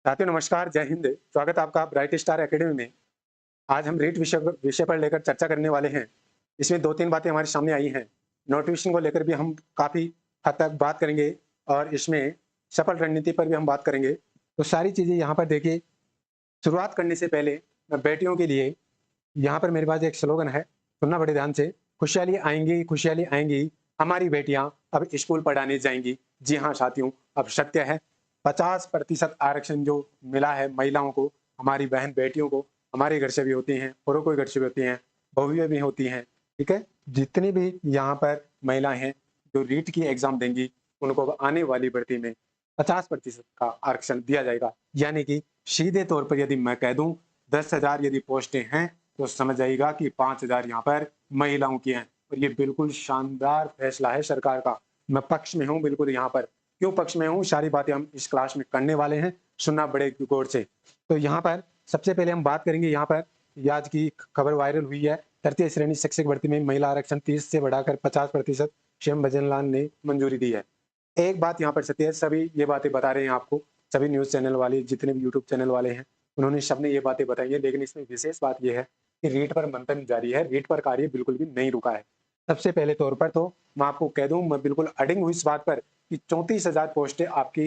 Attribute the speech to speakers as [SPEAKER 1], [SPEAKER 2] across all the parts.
[SPEAKER 1] साथियों नमस्कार, जय हिंद। स्वागत है आपका ब्राइट स्टार एकेडमी में। आज हम रीट विषय विषय पर लेकर चर्चा करने वाले हैं। इसमें 2-3 बातें हमारे सामने आई हैं। नोटिफिकेशन को लेकर भी हम काफ़ी हद तक बात करेंगे और इसमें सफल रणनीति पर भी हम बात करेंगे। तो सारी चीज़ें यहाँ पर देखिए, शुरुआत करने से पहले मैं बेटियों के लिए यहाँ पर मेरे पास एक स्लोगन है, सुनना बड़े ध्यान से। खुशहाली आएँगी, हमारी बेटियाँ अब स्कूल पढ़ाने जाएँगी। जी हाँ साथियों, अब सत्य है। 50% आरक्षण जो मिला है महिलाओं को, हमारी बहन बेटियों को, हमारे घर से भी होती हैं, औरों के घर से भी होती हैं, बहुएँ भी होती हैं, ठीक है? जितनी भी यहाँ पर महिलाएँ हैं, जो रीट की एग्ज़ाम देंगी, उनको अब आने वाली भर्ती में 50% का आरक्षण दिया जाएगा। यानी कि सीधे तौर पर यदि मैं कह दूँ, 10,000 यदि पोस्टें हैं, तो समझ जाइएगा कि 5,000 यहाँ पर महिलाओं की हैं और ये बिल्कुल शानदार फैसला है सरकार का। मैं पक्ष में हूँ बिल्कुल यहाँ पर। क्यों पक्ष में हूँ, सारी बातें हम इस क्लास में करने वाले हैं, सुनना बड़े गौर से। तो यहाँ पर सबसे पहले हम बात करेंगे यहाँ पर, ये आज की खबर वायरल हुई है, तृतीय श्रेणी शिक्षक भर्ती में महिला आरक्षण 30 से बढ़ाकर 50% सीएम भजनलाल ने मंजूरी दी है। एक बात यहाँ पर सत्य है, सभी ये बातें बता रहे हैं आपको, सभी न्यूज़ चैनल वाले, जितने भी यूट्यूब चैनल वाले हैं, उन्होंने सबने ये बातें बताई हैं, लेकिन इसमें विशेष बात ये है कि रीट पर मंथन जारी है, रीट पर कार्य बिल्कुल भी नहीं रुका है। सबसे पहले तौर पर तो मैं आपको कह दूं, मैं बिल्कुल अडिग हूं इस बात पर कि 34,000 पोस्टें आपकी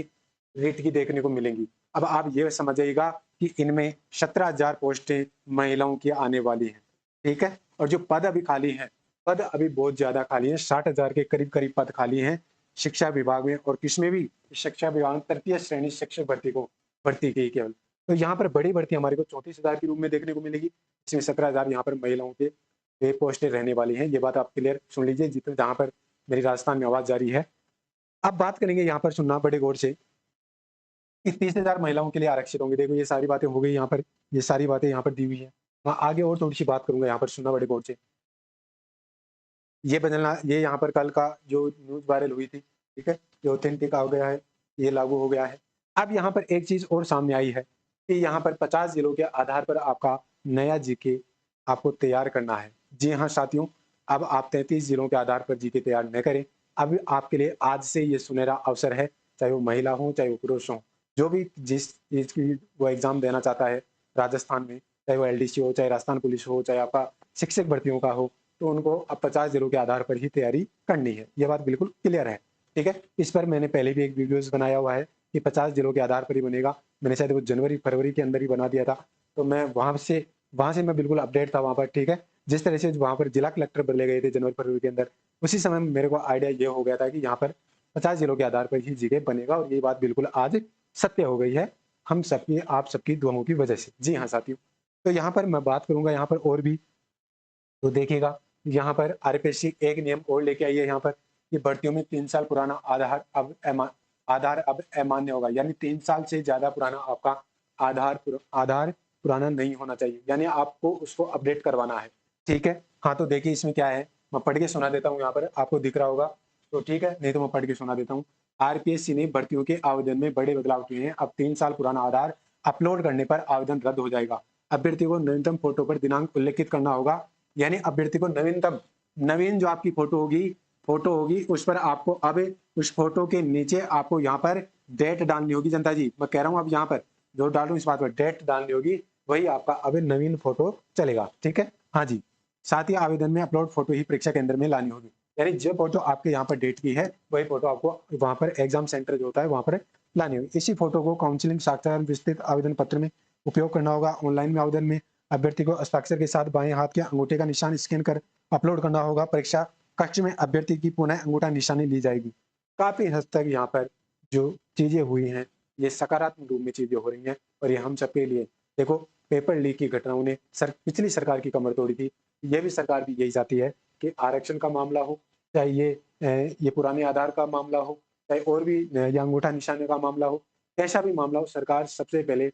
[SPEAKER 1] रीट की देखने को मिलेंगी। अब आप ये समझिएगा कि इनमें 17,000 पोस्टें महिलाओं की आने वाली हैं, ठीक है? और जो पद अभी खाली हैं, पद अभी बहुत ज्यादा खाली हैं, 60,000 के करीब करीब पद खाली हैं शिक्षा विभाग में, और किसमें भी शिक्षा विभाग में तृतीय श्रेणी शिक्षक भर्ती की केवल। तो यहाँ पर बड़ी भर्ती हमारे को 34,000 के रूप में देखने को मिलेगी। इसमें 17,000 यहाँ पर महिलाओं के ये पोस्टें रहने वाली हैं। ये बात आप क्लियर सुन लीजिए, जितने जहाँ पर मेरी राजस्थान में आवाज जारी है। अब बात करेंगे यहाँ पर, सुनना बड़े गौर से, कि 30,000 महिलाओं के लिए आरक्षित होंगे। देखो ये सारी बातें हो गई यहाँ पर, ये सारी बातें यहाँ पर दी हुई है। मैं आगे और थोड़ी सी बात करूंगा यहाँ पर, सुनना बड़े गौर से। ये बदलना, ये यहाँ पर कल का जो न्यूज़ वायरल हुई थी, ठीक है? ये ऑथेंटिक हो गया है, ये लागू हो गया है। अब यहाँ पर एक चीज़ और सामने आई है कि यहाँ पर 50 जिलों के आधार पर आपका नया जीके आपको तैयार करना है। जी हाँ साथियों, अब आप 33 जिलों के आधार पर जीके तैयार न करें। अब आपके लिए आज से ये सुनहरा अवसर है, चाहे वो महिला हो, चाहे वो पुरुष हो। जो भी जिस चीज़ की वो एग्ज़ाम देना चाहता है राजस्थान में, चाहे वो एलडीसी हो, चाहे राजस्थान पुलिस हो, चाहे आपका शिक्षक भर्तियों का हो, तो उनको अब 50 जिलों के आधार पर ही तैयारी करनी है। ये बात बिल्कुल क्लियर है, ठीक है? इस पर मैंने पहले भी एक वीडियोज़ बनाया हुआ है कि 50 जिलों के आधार पर ही बनेगा। मैंने शायद वो जनवरी-फरवरी के अंदर ही बना दिया था। तो मैं वहाँ से मैं बिल्कुल अपडेट था वहाँ पर, ठीक है? जिस तरह से वहाँ पर जिला कलेक्टर बदले गए थे जनवरी-फरवरी के अंदर, उसी समय मेरे को आइडिया ये हो गया था कि यहाँ पर 50 जिलों के आधार पर ही जीके बनेगा, और ये बात बिल्कुल आज सत्य हो गई है, हम सबकी, आप सबकी दुआओं की वजह से। जी हाँ साथियों, तो यहाँ पर मैं बात करूँगा यहाँ पर और भी। तो देखिएगा, यहाँ पर आरपीएससी एक नियम और लेके आई है यहाँ पर, कि भर्तियों में 3 साल पुराना आधार अब अमान्य होगा। यानी 3 साल से ज़्यादा पुराना आपका आधार पुराना नहीं होना चाहिए, यानी आपको उसको अपडेट करवाना है, ठीक है? हाँ, तो देखिए इसमें क्या है, मैं पढ़ के सुना देता हूँ यहाँ पर, आपको दिख रहा होगा, तो ठीक है, नहीं तो मैं पढ़ के सुना देता हूँ। आरपीएससी ने भर्तियों के आवेदन में बड़े बदलाव किए हैं। अब 3 साल पुराना आधार अपलोड करने पर आवेदन रद्द हो जाएगा। अभ्यर्थी को न्यूनतम फोटो पर दिनांक उल्लेखित करना होगा, यानी अभ्यर्थी को नवीन जो आपकी फोटो होगी उस पर आपको अब उस फोटो के नीचे आपको यहाँ पर डेट डालनी होगी। जनता जी, मैं कह रहा हूँ अब यहाँ पर जो डालू इस बात पर डेट डालनी होगी, वही आपका अब नवीन फोटो चलेगा, ठीक है? हाँ जी, साथ ही आवेदन में अपलोड फोटो ही परीक्षा केंद्र में लानी होगी, यानी जो फोटो आपके यहाँ पर डेट की है वही फोटो आपको वहाँ पर एग्जाम सेंटर जो होता है वहाँ पर लानी होगी। इसी फोटो को काउंसलिंग साक्षात्कार विस्तृत आवेदन पत्र में उपयोग करना होगा। ऑनलाइन में आवेदन में अभ्यर्थी को हस्ताक्षर के साथ बाएं हाथ के अंगूठे का निशान स्कैन कर अपलोड करना होगा। परीक्षा कक्ष में अभ्यर्थी की पुनः अंगूठा निशानी ली जाएगी। काफी हद तक यहाँ पर जो चीजें हुई हैं, ये सकारात्मक रूप में चीजें हो रही हैं, और ये हम सबके लिए, देखो पेपर लीक की घटनाओं ने पिछली सरकार की कमर तोड़ी थी। ये भी सरकार भी यही चाहती है कि आरक्षण का मामला हो, चाहे ये पुराने आधार का मामला हो, चाहे और भी या अंगूठा निशानी का मामला हो, कैसा भी मामला हो, सरकार सबसे पहले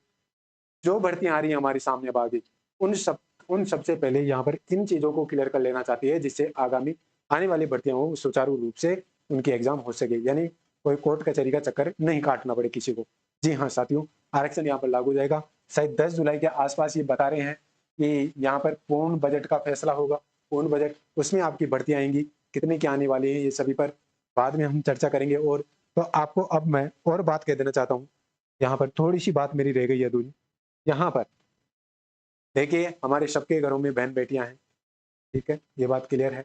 [SPEAKER 1] जो भर्तियां आ रही हैं हमारे सामने अब आगे, उन सबसे पहले यहाँ पर इन चीज़ों को क्लियर कर लेना चाहती है, जिससे आगामी आने वाली भर्तियां हो सुचारू रूप से उनकी एग्जाम हो सके, यानी कोई कोर्ट कचहरी का चक्कर नहीं काटना पड़े किसी को। जी हाँ साथियों, आरक्षण यहाँ पर लागू हो जाएगा। शायद 10 जुलाई के आसपास ये बता रहे हैं कि यहाँ पर पूर्ण बजट का फैसला होगा। पूर्ण बजट, उसमें आपकी भर्तियां आएंगी, कितनी क्या आने वाली है, ये सभी पर बाद में हम चर्चा करेंगे। और तो आपको अब मैं और बात कह देना चाहता हूँ यहाँ पर थोड़ी सी बात मेरी रह गई है अधूरी। यहाँ पर देखिए हमारे सबके घरों में बहन बेटियां हैं, ठीक है, ये बात क्लियर है।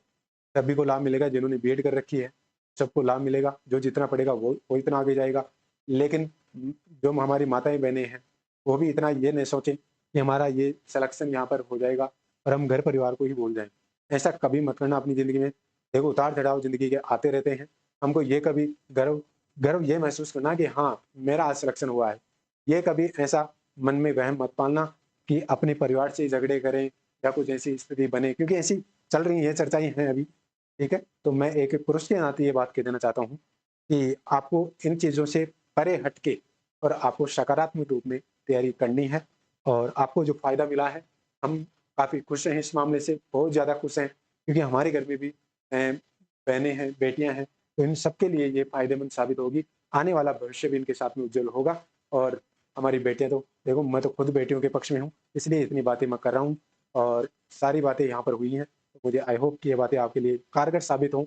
[SPEAKER 1] सभी को लाभ मिलेगा, जिन्होंने बीएड कर रखी है सबको लाभ मिलेगा, जो जितना पढ़ेगा वो इतना आगे जाएगा। लेकिन जो हमारी माताएं बहनें हैं वो भी इतना ये नहीं सोचें कि हमारा ये सिलेक्शन यहाँ पर हो जाएगा और हम घर परिवार को ही भूल जाएं। ऐसा कभी मत करना अपनी ज़िंदगी में। देखो उतार चढ़ाव ज़िंदगी के आते रहते हैं, हमको ये कभी गर्व गर्व ये महसूस करना कि हाँ मेरा आज सिलेक्शन हुआ है। ये कभी ऐसा मन में वहम मत पालना कि अपने परिवार से झगड़े करें या कुछ ऐसी स्थिति बने, क्योंकि ऐसी चल रही है चर्चाएं हैं अभी, ठीक है। तो मैं एक पुरुष के नाते ये बात कह देना चाहता हूँ कि आपको इन चीज़ों से परे हटके और आपको सकारात्मक रूप में तैयारी करनी है। और आपको जो फ़ायदा मिला है, हम काफ़ी खुश हैं इस मामले से, बहुत ज़्यादा खुश हैं, क्योंकि हमारे घर में भी बहनें हैं, बेटियाँ हैं, तो इन सबके लिए ये फ़ायदेमंद साबित होगी। आने वाला भविष्य भी इनके साथ में उज्जवल होगा। और हमारी बेटियाँ तो देखो, मैं तो खुद बेटियों के पक्ष में हूँ, इसलिए इतनी बातें मैं कर रहा हूँ और सारी बातें यहाँ पर हुई हैं। तो मुझे आई होप कि ये बातें आपके लिए कारगर साबित हों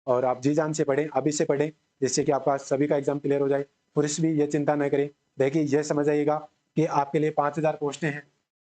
[SPEAKER 1] और आप जी जान से पढ़ें, अभी से पढ़ें, जिससे कि आपका सभी का एग्ज़ाम क्लियर हो जाए। पुरुष भी ये चिंता न करें। देखिए, ये समझ आइएगा कि आपके लिए 5,000 पोस्टें हैं,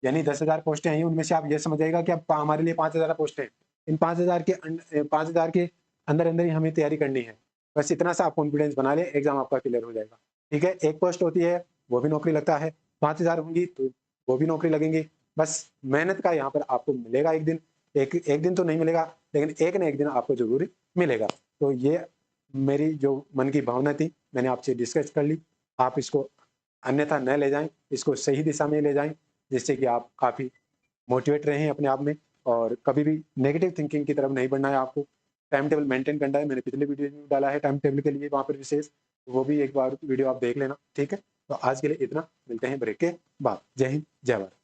[SPEAKER 1] यानी 10,000 पोस्टें आई हैं, उनमें से आप ये समझ आइएगा कि अब हमारे लिए 5,000 पोस्टें हैं। इन 5,000 के अंदर-अंदर ही हमें तैयारी करनी है। बस इतना सा आप कॉन्फिडेंस बना लें, एग्ज़ाम आपका क्लियर हो जाएगा। ठीक है? एक पोस्ट होती है, वो भी नौकरी लगता है, 5,000 होंगी तो वो भी नौकरी लगेंगी। बस मेहनत का यहाँ पर आपको मिलेगा एक दिन, एक एक दिन तो नहीं मिलेगा, लेकिन एक ना एक दिन आपको ज़रूर मिलेगा। तो ये मेरी जो मन की भावना थी, मैंने आपसे डिस्कस कर ली। आप इसको अन्यथा न ले जाएँ, इसको सही दिशा में ले जाएँ, जिससे कि आप काफ़ी मोटिवेट रहें अपने आप में और कभी भी नेगेटिव थिंकिंग की तरफ नहीं बढ़ना है आपको। टाइम टेबल मेंटेन करना है, मैंने पिछले वीडियो में डाला है टाइम टेबल के लिए वहाँ पर विशेष, वो भी एक बार वीडियो आप देख लेना, ठीक है? तो आज के लिए इतना, मिलते हैं ब्रेक के बाद। जय हिंद, जय भारत।